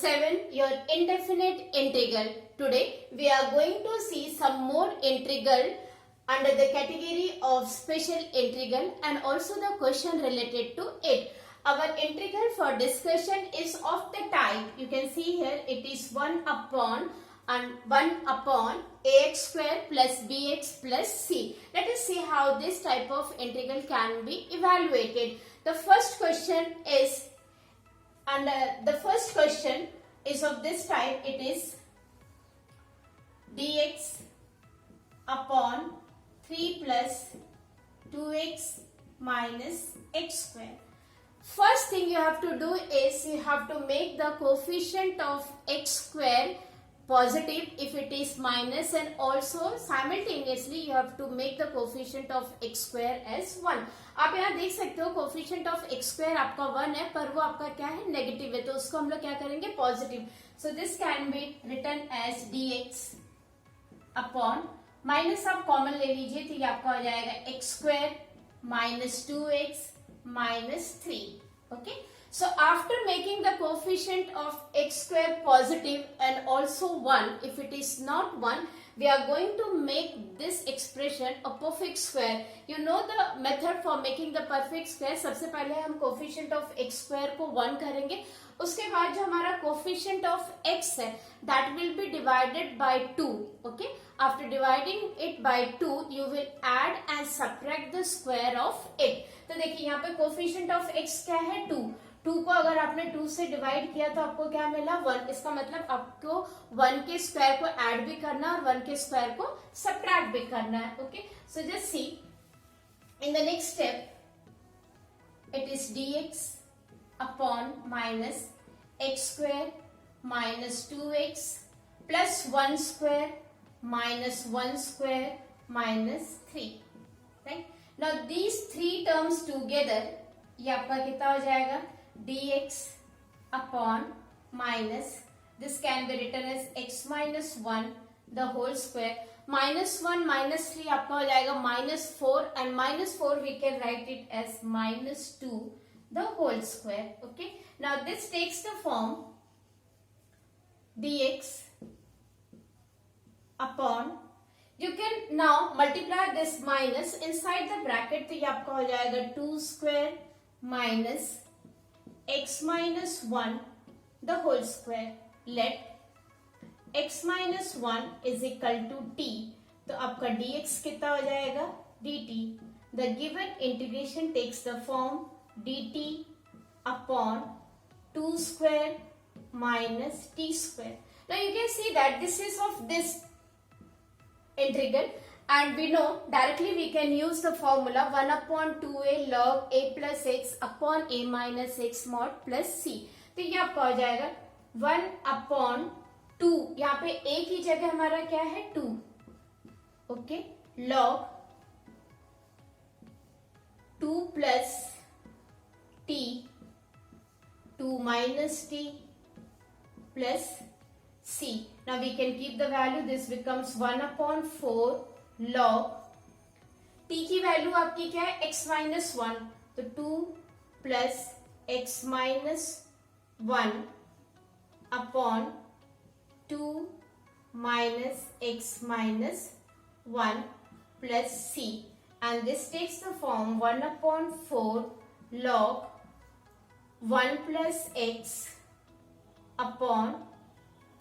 7, your indefinite integral. Today we are going to see some more integral under the category of special integral and also the question related to it. Our integral for discussion is of the type, you can see here it is 1 upon ax square plus bx plus c. Let us see how this type of integral can be evaluated. The first question is of this type. It is dx upon 3 plus 2x minus x square. First thing you have to do is you have to make the coefficient of x square positive if it is minus, and also simultaneously you have to make the coefficient of x square as 1. आप यहाँ देख सकते हो coefficient of x square आपका 1 है पर वो आपका क्या है नेगेटिव है, तो उसको हम लोग क्या करेंगे positive. So this can be written as dx upon minus आप कॉमन ले लीजिए तो ये आपका हो जाएगा x square minus 2x minus 3. Okay. So after making the coefficient of x square positive and also 1, if it is not 1, we are going to make this expression a perfect square. You know the method for making the perfect square. सबसे पहले हम coefficient of x square को 1 करेंगे, उसके बाद जो हमारा coefficient of x है that will be divided by 2. Okay. After dividing it by 2, you will add and subtract the square of it. तो देखिए यहाँ पे coefficient of x क्या है 2. 2 को अगर आपने 2 से डिवाइड किया तो आपको क्या मिला 1. इसका मतलब आपको 1 के स्क्वायर को ऐड भी करना है और 1 के स्क्वायर को सब्ट्रैक्ट भी करना है. Okay, so just see in the next step it is dx upon minus x square minus 2x plus 1 square minus 1 square minus 3. Right, now these 3 terms together ये आपका कितना हो जाएगा dx upon minus, this can be written as x minus 1 the whole square, minus 1 minus 3 आपका हो जाएगा minus 4, and minus 4 we can write it as minus 2 the whole square. Okay, now this takes the form dx upon, you can now multiply this minus inside the bracket, तो ये आपका हो जाएगा 2 square minus x minus 1 the whole square. Let x minus 1 is equal to t, तो आपका dx कितना हो जाएगा dt. The given integration takes the form dt upon 2 square minus t square. Now you can see that this is of this integral, and we know directly we can use the formula 1 upon 2a log a plus x upon a minus x mod plus c. तो ये आपका हो जाएगा 1 upon 2, यहाँ पे a की जगह हमारा क्या है 2. Okay, log 2 plus t 2 minus t plus c. Now we can keep the value, this becomes 1 upon 4 log t की वैल्यू आपकी क्या है x minus 1, तो 2 plus x minus 1 upon 2 minus x minus 1 plus c, and this takes the form 1 upon 4 log 1 plus x upon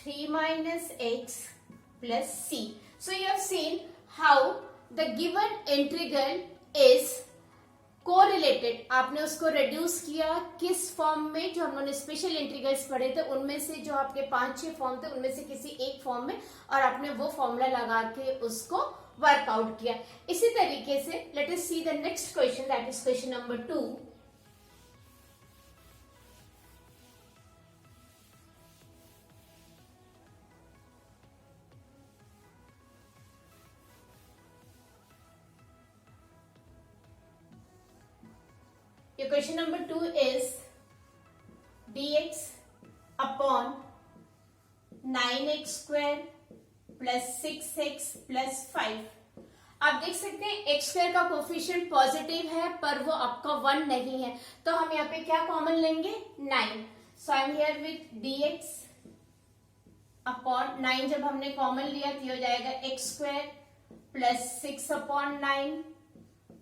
3 minus x plus c. So you have seen how the given integral is correlated. आपने उसको reduce किया किस form में, जो हमने special integrals पढ़े थे उनमें से, जो आपके 5-6 फॉर्म थे उनमें से किसी एक फॉर्म में, और आपने वो फॉर्मूला लगा के उसको वर्कआउट किया. इसी तरीके से let us see the next question, that is question number 2. Your question number 2 is dx upon 9x square plus 6x plus 5. आप देख सकते हैं x स्क्वायर का कोफिशिएंट पॉजिटिव है पर वो आपका 1 नहीं है, तो हम यहाँ पे क्या कॉमन लेंगे 9. So I am here with dx upon 9 जब हमने कॉमन लिया तो हो जाएगा x square plus 6 upon 9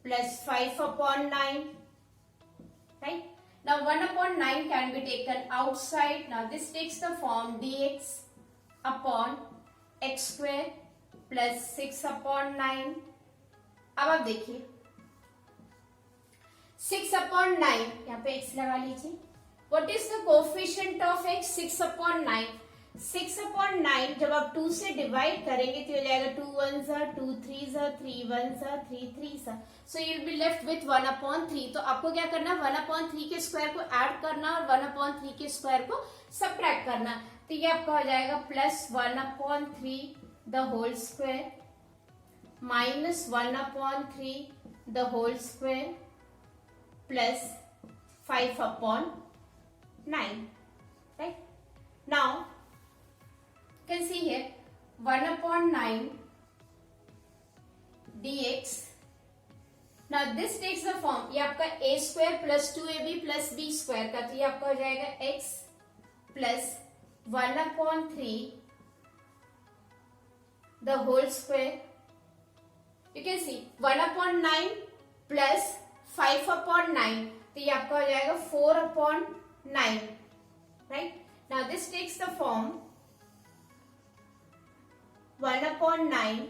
plus 5 upon 9, right? Now 1 upon 9 can be taken outside. Now this takes the form dx upon x square plus 6 upon 9. अब आप देखिए 6 upon 9, यहाँ पे x लगा लीजिए. What is the coefficient of x? 6 upon 9. 6 upon 9 जब आप 2 से डिवाइड करेंगे तो हो जाएगा 2 1s are 2 3s are 3 1s are 3 3s are. So you will be left with 1 upon 3. तो आपको क्या करना है 1 upon 3 के स्क्वायर को ऐड करना और 1 upon 3 के स्क्वायर को सबट्रैक्ट करना. तो ये आपका हो जाएगा plus 1 upon 3 the whole square minus 1 upon 3 the whole square plus 5 upon 9. Right? Now you can see here 1 upon 9 dx. Now this takes the form, ये आपका a square plus 2ab plus b square का, तो ये आपका हो जाएगा x plus 1 upon 3 the whole square. You can see 1 upon 9 plus 5 upon 9, तो ये आपका हो जाएगा 4 upon 9. Right? Now this takes the form 1 upon 9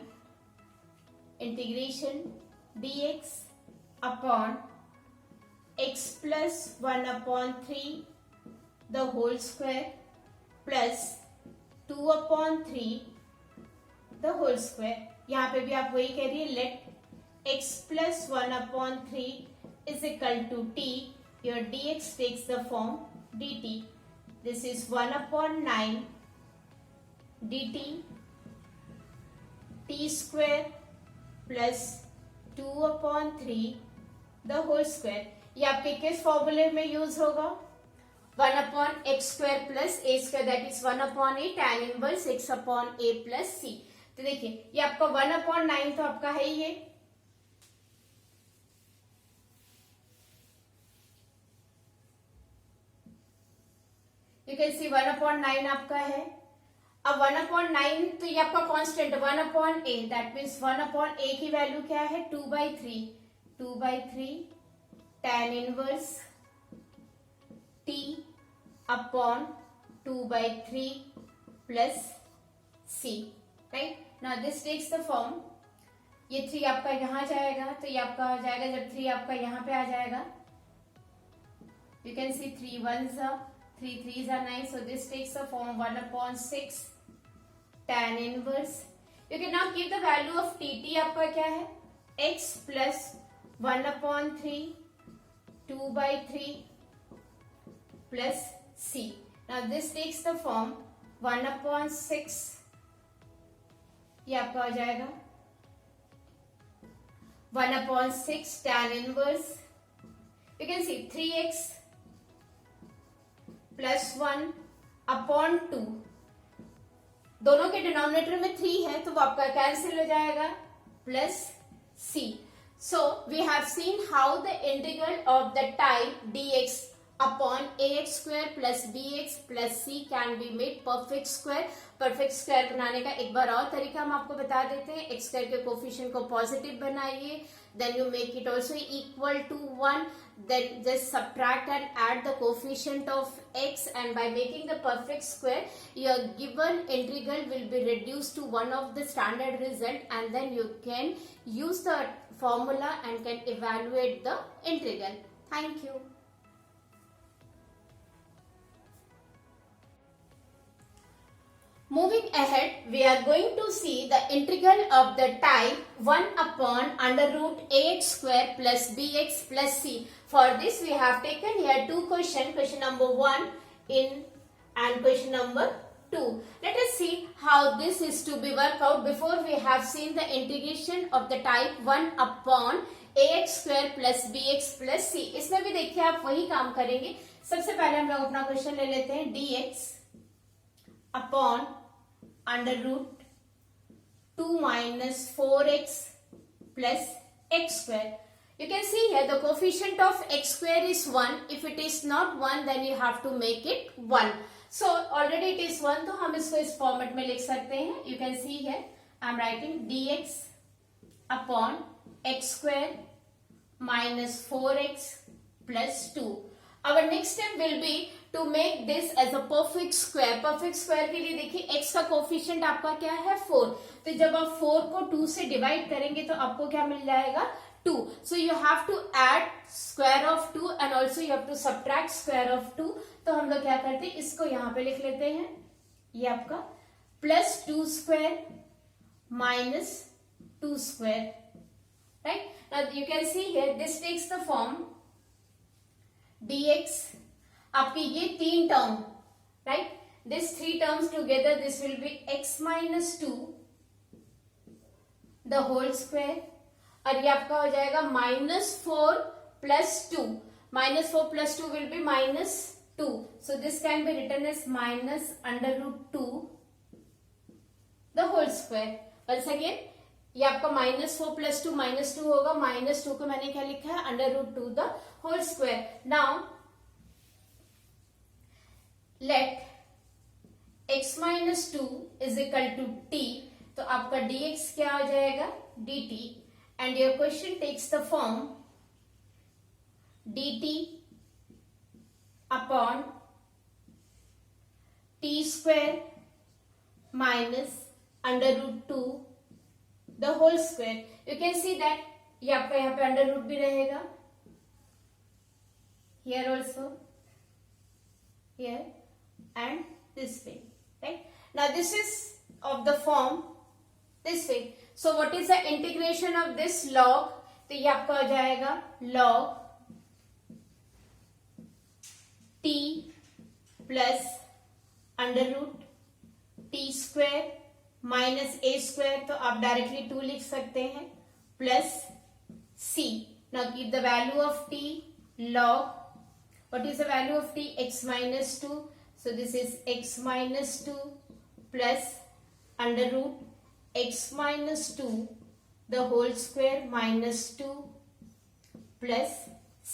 integration dx upon x plus 1 upon 3 the whole square plus 2 upon 3 the whole square. यहाँ पे भी आप वही कह रही है let x plus 1 upon 3 is equal to t. Your dx takes the form dt. This is 1 upon 9 dt t square plus 2 upon 3 the whole square. ये आपके किस फॉर्मूले में यूज होगा 1 upon x square plus a square that is 1 upon a tan inverse x upon a plus c. तो देखिए ये आपका 1 upon 9 तो आपका है ये you can see 1 upon 9 आपका है. अब 1 upon 9 तो ये आपका constant 1 upon a, that means 1 upon a की वैल्यू क्या है 2/3 tan इनवर्स t upon 2/3 plus c. Right? Now this takes the form, ये 3 आपका यहाँ जाएगा तो ये आपका हो जाएगा जब 3 आपका यहाँ पे आ जाएगा you can see 3 1s are 3 3s are 9, so this takes the form 1 upon 6 tan inverse. You can now give the value of tt. आपका क्या है x plus 1 upon 3 2/3 plus c. Now this takes the form 1 upon 6, ये आपका हो जाएगा 1 upon 6 tan inverse. You can see 3x plus 1 upon 2. दोनों के denominator में 3 है तो वो आपका कैंसिल हो जाएगा plus c. So we have seen how the integral of the type dx upon ax square plus bx plus c can be made perfect square. Perfect square बनाने का एक बार और तरीका हम आपको बता देते हैं. एक्स स्क्वायर के कोफिशिएंट को पॉजिटिव बनाइए, then you make it also equal to 1, then just subtract and add the coefficient of x, and by making the perfect square your given integral will be reduced to one of the standard result, and then you can use the formula and can evaluate the integral. Thank you. Moving ahead, we are going to see the integral of the type 1 upon under root ax square plus bx plus c. For this we have taken here two questions, question number 1 and question number 2. Let us see how this is to be worked out. Before we have seen the integration of the type 1 upon ax square plus bx plus c. इसमें भी देखिए आप वही काम करेंगे. सबसे पहले हम लोग अपना क्वेश्चन ले लेते हैं dx upon under root 2 minus 4x plus x square. You can see here the coefficient of x square is 1. If it is not 1, then you have to make it 1. So already it is 1, तो हम इसको इस format में लिख सकते हैं. You can see here I am writing dx upon x square minus 4x plus 2. Our next step will be to make this as a perfect square. Perfect square के लिए देखिए x का कोफिशिएंट आपका क्या है 4. तो जब आप 4 को 2 से डिवाइड करेंगे तो आपको क्या मिल जाएगा 2. So you have to add square of 2 and also you have to subtract square of 2. तो हम लोग क्या करते हैं, इसको यहाँ पे लिख लेते हैं. ये आपका plus 2 square minus 2 square. Right? Now you can see here this takes the form dx. आपकी ये 3 term, right? This 3 terms together, this will be x minus 2 the whole square. और ये आपका हो जाएगा -4 plus 2. -4 plus 2 will be -2. So this can be written as minus under root 2 the whole square. Once again, ये आपका -4 plus 2 -2 होगा. -2 को मैंने क्या लिखा है under root 2 the whole square. Now let x minus 2 is equal to t. तो आपका dx क्या हो जाएगा dt. And your question takes the form dt upon t square minus under root 2 the whole square. You can see that ये आपका यहाँ पे under root भी रहेगा, here also, here and this way, right? Now this is of the form this way. So what is the integration of this log? तो ये आपका हो जाएगा log t plus under root t square minus a square. तो आप directly 2 लिख सकते हैं plus c. Now keep the value of t log. What is the value of t x minus 2. So this is x minus 2 plus under root x minus 2 the whole square minus 2 plus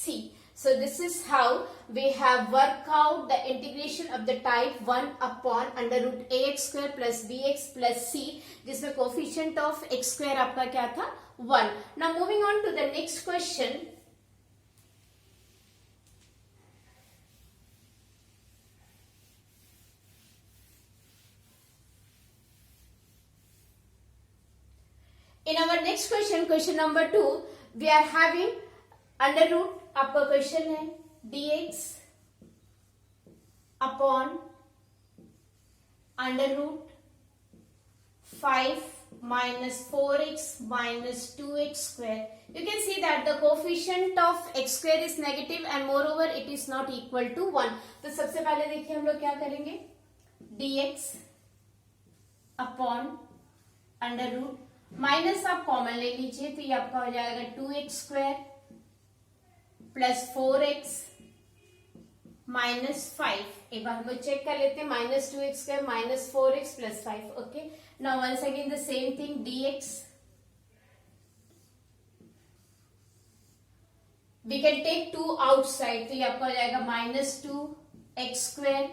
c. So this is how we have worked out the integration of the type 1 upon under root ax square plus bx plus c, जिसमें coefficient of x square आपका क्या था 1. Now moving on to the next question. In our next question, question number 2, we are having under root आपका question है dx upon under root 5 minus 4x minus 2x square. You can see that the coefficient of x square is negative and moreover it is not equal to 1. तो सबसे पहले देखिए हम लोग क्या करेंगे dx upon under root minus आप common ले लीजिए. तो ये आपका हो जाएगा 2x square plus 4x minus 5. एक बार हम लोग चेक कर लेते हैं. Minus 2x square minus 4x plus 5. Okay, now once again the same thing dx. We can take 2 outside. तो ये आपका हो जाएगा -2x square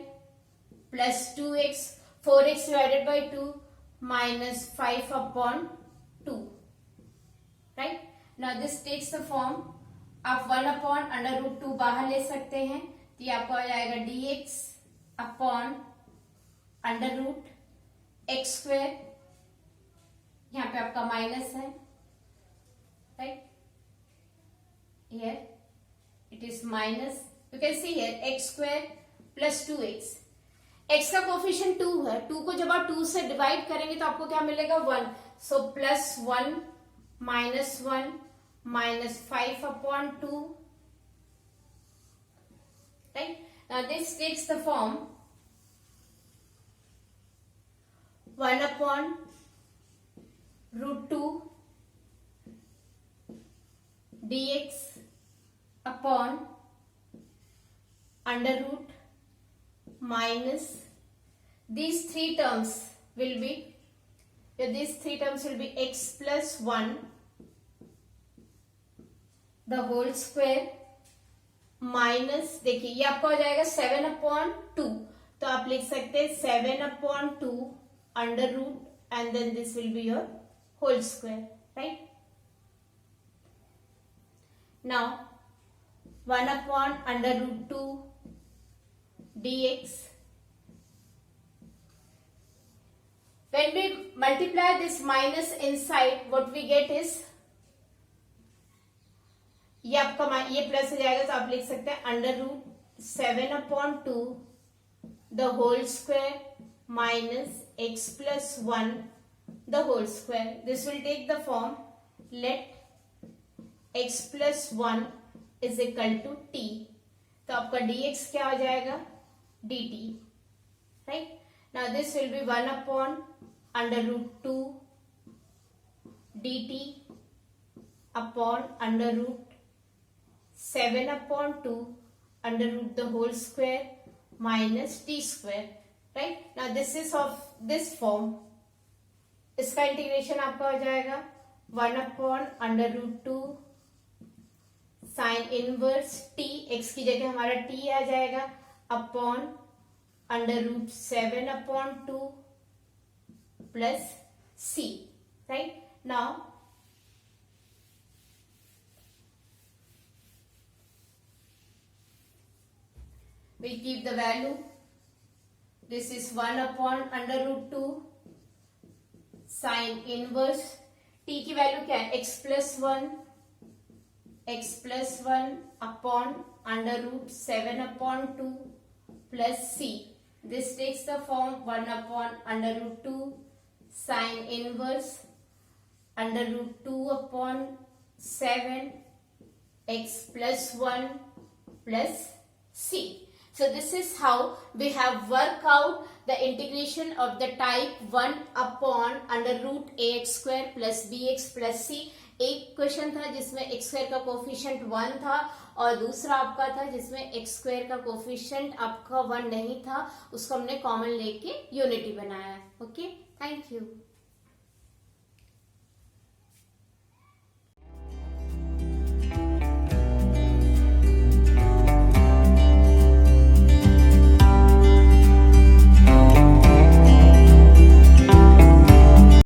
plus 2x 4x divided by 2 minus 5 upon 2. Right, now this takes the form. आप 1 upon under root 2 बाहर ले सकते हैं. तो ये आपका हो जाएगा dx upon under root x square. यहाँ पे आपका माइनस है, right, here it is minus. You can see here x square plus 2x. x का कोफिशिएंट 2 है. 2 को जब आप 2 से डिवाइड करेंगे तो आपको क्या मिलेगा 1. So plus 1 minus 1 minus 5 upon 2. Right? Now this takes the form 1 upon root 2 dx upon under root minus these 3 terms will be x plus 1 the whole square minus. देखिए ये आपका हो जाएगा 7 अपॉन 2. तो आप लिख सकते हैं 7/2 under root and then this will be your whole square, right. Now 1/√2 dx. When we multiply this minus inside, what we get is, ये आपका ये प्लस हो जाएगा तो आप लिख सकते हैं √7/2 the whole square minus x plus 1 the whole square. This will take the form let x plus 1 is equal to t. तो आपका dx क्या हो जाएगा, dt, right. Now this will be 1/√2 dt upon √7/2 under root the whole square minus t square, right. Now this is of this form. इसका integration आपका हो जाएगा 1/√2 sine inverse t, x की जगह हमारा t आ जाएगा, upon √7/2 plus c, right. Now we keep the value. This is 1/√2 sin inverse t की वैल्यू क्या है, x plus 1 upon √7/2 plus c. This takes the form 1/√2 sin inverse √2/7 x plus 1 plus c. So this is how we have worked out the integration of the type 1/√ax² plus bx plus c. एक question था जिसमें x² का coefficient 1 था और दूसरा आपका था जिसमें x² का कोफिशिएंट आपका 1 नहीं था, उसको हमने कॉमन लेके यूनिटी बनाया. Okay, thank you.